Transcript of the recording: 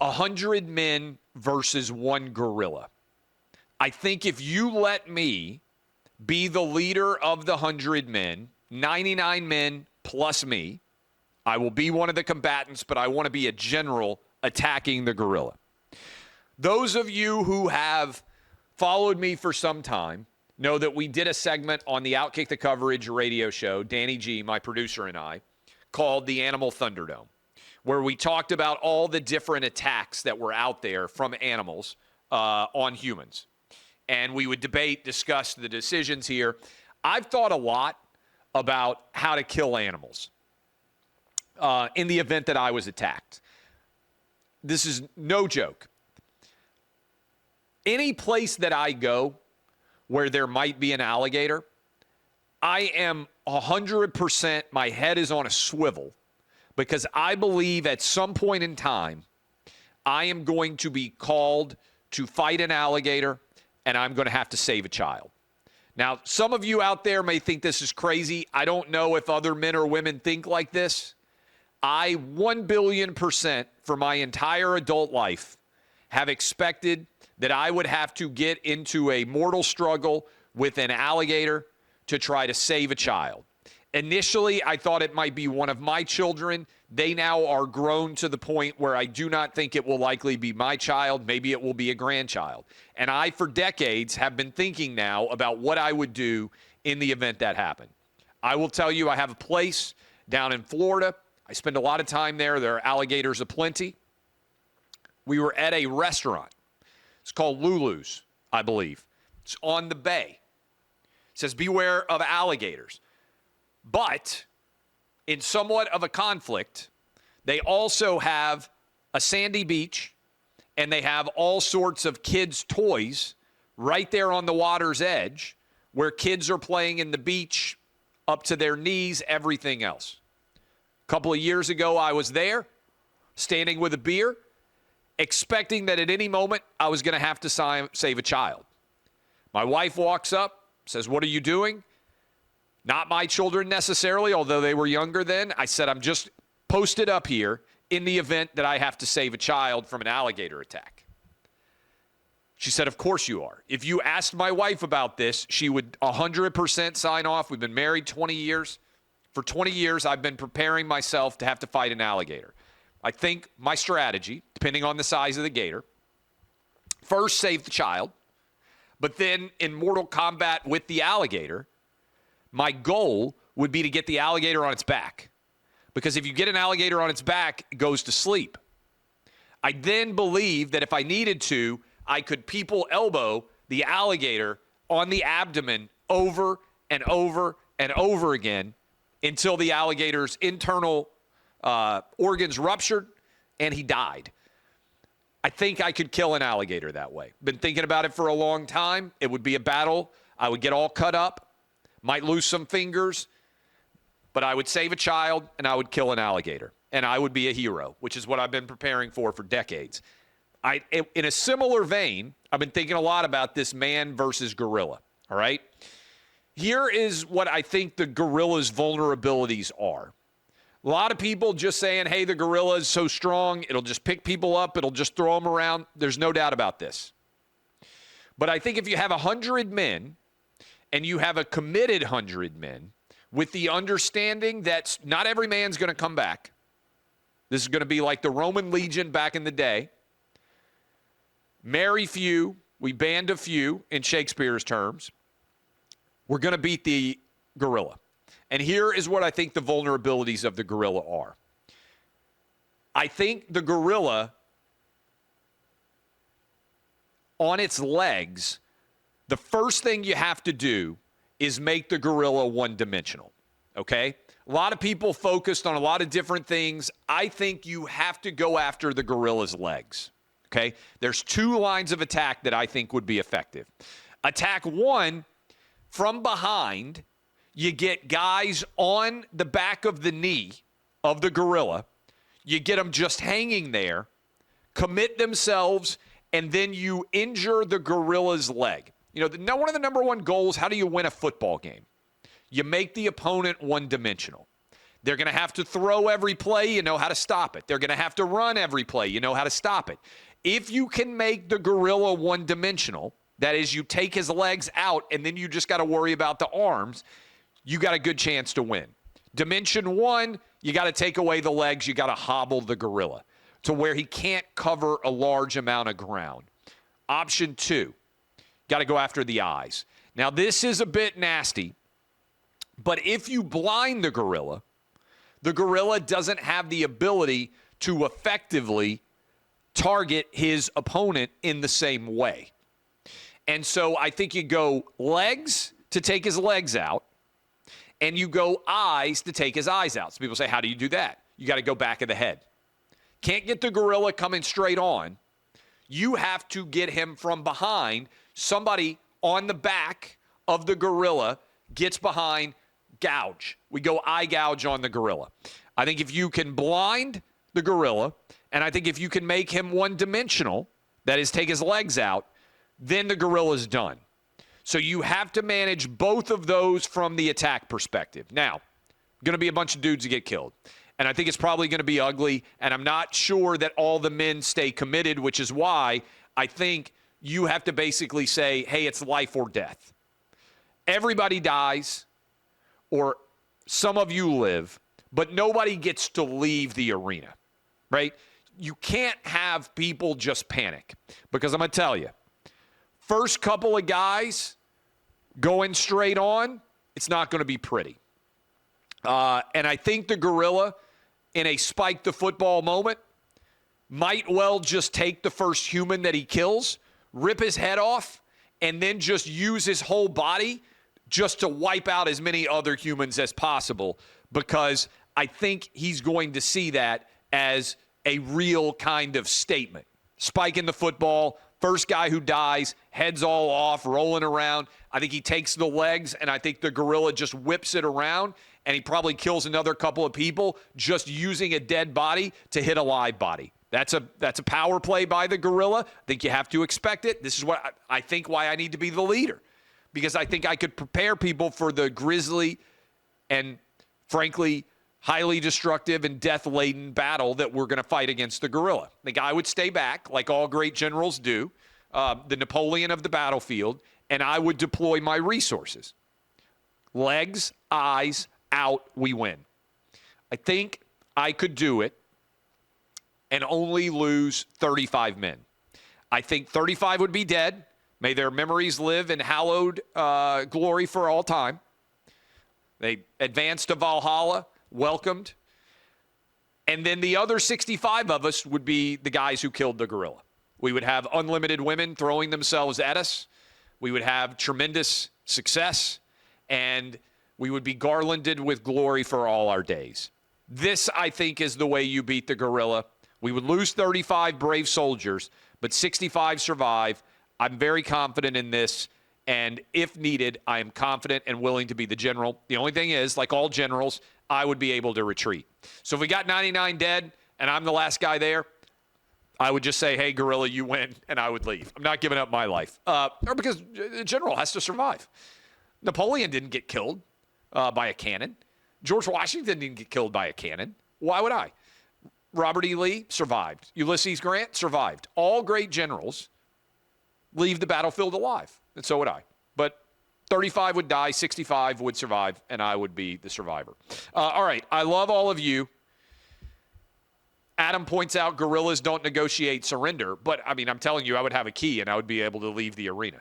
100 men versus one gorilla. I think if you let me be the leader of the 100 men, 99 men plus me, I will be one of the combatants, but I want to be a general attacking the gorilla. Those of you who have followed me for some time know that we did a segment on the OutKick the Coverage radio show, Danny G, my producer, and I, called the Animal Thunderdome, where we talked about all the different attacks that were out there from animals on humans. And we would debate, discuss the decisions here. I've thought a lot about how to kill animals in the event that I was attacked. This is no joke. Any place that I go where there might be an alligator, I am 100%, my head is on a swivel, because I believe at some point in time, I am going to be called to fight an alligator, and I'm going to have to save a child. Now, some of you out there may think this is crazy. I don't know if other men or women think like this. I 1,000,000,000% for my entire adult life have expected that I would have to get into a mortal struggle with an alligator to try to save a child. Initially, I thought it might be one of my children. They now are grown to the point where I do not think it will likely be my child. Maybe it will be a grandchild. And I, for decades, have been thinking now about what I would do in the event that happened. I will tell you, I have a place down in Florida. I spend a lot of time there. There are alligators aplenty. We were at a restaurant. It's called Lulu's, I believe. It's on the bay. It says, beware of alligators. But in somewhat of a conflict, they also have a sandy beach, and they have all sorts of kids' toys right there on the water's edge where kids are playing in the beach up to their knees, everything else. A couple of years ago, I was there, standing with a beer, expecting that at any moment I was going to have to save a child. My wife walks up, says, "What are you doing?" Not my children necessarily, although they were younger then. I said, "I'm just posted up here in the event that I have to save a child from an alligator attack." She said, "Of course you are." If you asked my wife about this, she would 100% sign off. We've been married 20 years. For 20 years, I've been preparing myself to have to fight an alligator. I think my strategy, depending on the size of the gator, first save the child, but then in mortal combat with the alligator, my goal would be to get the alligator on its back. Because if you get an alligator on its back, it goes to sleep. I then believe that if I needed to, I could people elbow the alligator on the abdomen over and over and over again until the alligator's internal organs ruptured and he died. I think I could kill an alligator that way. Been thinking about it for a long time. It would be a battle. I would get all cut up. Might lose some fingers, but I would save a child and I would kill an alligator. And I would be a hero, which is what I've been preparing for decades. In a similar vein, I've been thinking a lot about this man versus gorilla, all right? Here is what I think the gorilla's vulnerabilities are. A lot of people just saying, hey, the gorilla is so strong, it'll just pick people up, it'll just throw them around. There's no doubt about this. But I think if you have 100 men, and you have a committed 100 men with the understanding that not every man's going to come back. This is going to be like the Roman legion back in the day. Marry few, we band a few in Shakespeare's terms. We're going to beat the gorilla. And here is what I think the vulnerabilities of the gorilla are. I think the gorilla on its legs, the first thing you have to do is make the gorilla one-dimensional, okay? A lot of people focused on a lot of different things. I think you have to go after the gorilla's legs, okay? There's two lines of attack that I think would be effective. Attack one, from behind, you get guys on the back of the knee of the gorilla. You get them just hanging there, commit themselves, and then you injure the gorilla's leg. You know, one of the number one goals, how do you win a football game? You make the opponent one-dimensional. They're going to have to throw every play. You know how to stop it. They're going to have to run every play. You know how to stop it. If you can make the gorilla one-dimensional, that is, you take his legs out and then you just got to worry about the arms, you got a good chance to win. Dimension one, you got to take away the legs. You got to hobble the gorilla to where he can't cover a large amount of ground. Option two, got to go after the eyes. Now, this is a bit nasty, but if you blind the gorilla doesn't have the ability to effectively target his opponent in the same way. And so I think you go legs to take his legs out, and you go eyes to take his eyes out. So people say, how do you do that? You got to go back of the head. Can't get the gorilla coming straight on. You have to get him from behind. Somebody on the back of the gorilla gets behind, gouge. We go eye gouge on the gorilla. I think if you can blind the gorilla, and I think if you can make him one-dimensional, that is, take his legs out, then the gorilla's done. So you have to manage both of those from the attack perspective. Now, going to be a bunch of dudes that get killed. And I think it's probably going to be ugly, and I'm not sure that all the men stay committed, which is why I think you have to basically say, hey, it's life or death. Everybody dies, or some of you live, but nobody gets to leave the arena, right? You can't have people just panic, because I'm going to tell you, first couple of guys going straight on, it's not going to be pretty. And I think the gorilla, in a spike the football moment, might well just take the first human that he kills, rip his head off, and then just use his whole body just to wipe out as many other humans as possible, because I think he's going to see that as a real kind of statement. Spiking the football, first guy who dies, heads all off, rolling around. I think he takes the legs, and I think the gorilla just whips it around, and he probably kills another couple of people just using a dead body to hit a live body. That's a power play by the gorilla. I think you have to expect it. This is what I think why I need to be the leader, because I think I could prepare people for the grisly and, frankly, highly destructive and death-laden battle that we're going to fight against the gorilla. The guy would stay back, like all great generals do, the Napoleon of the battlefield, and I would deploy my resources. Legs, eyes, out, we win. I think I could do it and only lose 35 men. I think 35 would be dead. May their memories live in hallowed glory for all time. They advanced to Valhalla, welcomed. And then the other 65 of us would be the guys who killed the gorilla. We would have unlimited women throwing themselves at us. We would have tremendous success, and we would be garlanded with glory for all our days. This, I think, is the way you beat the gorilla. We would lose 35 brave soldiers, but 65 survive. I'm very confident in this, and if needed, I am confident and willing to be the general. The only thing is, like all generals, I would be able to retreat. So if we got 99 dead and I'm the last guy there, I would just say, hey, gorilla, you win, and I would leave. I'm not giving up my life. Or because the general has to survive. Napoleon didn't get killed by a cannon. George Washington didn't get killed by a cannon. Why would I? Robert E. Lee survived. Ulysses Grant survived. All great generals leave the battlefield alive, and so would I. But 35 would die, 65 would survive, and I would be the survivor. All right, I love all of you. Adam points out gorillas don't negotiate surrender, but, I mean, I'm telling you, I would have a key, and I would be able to leave the arena.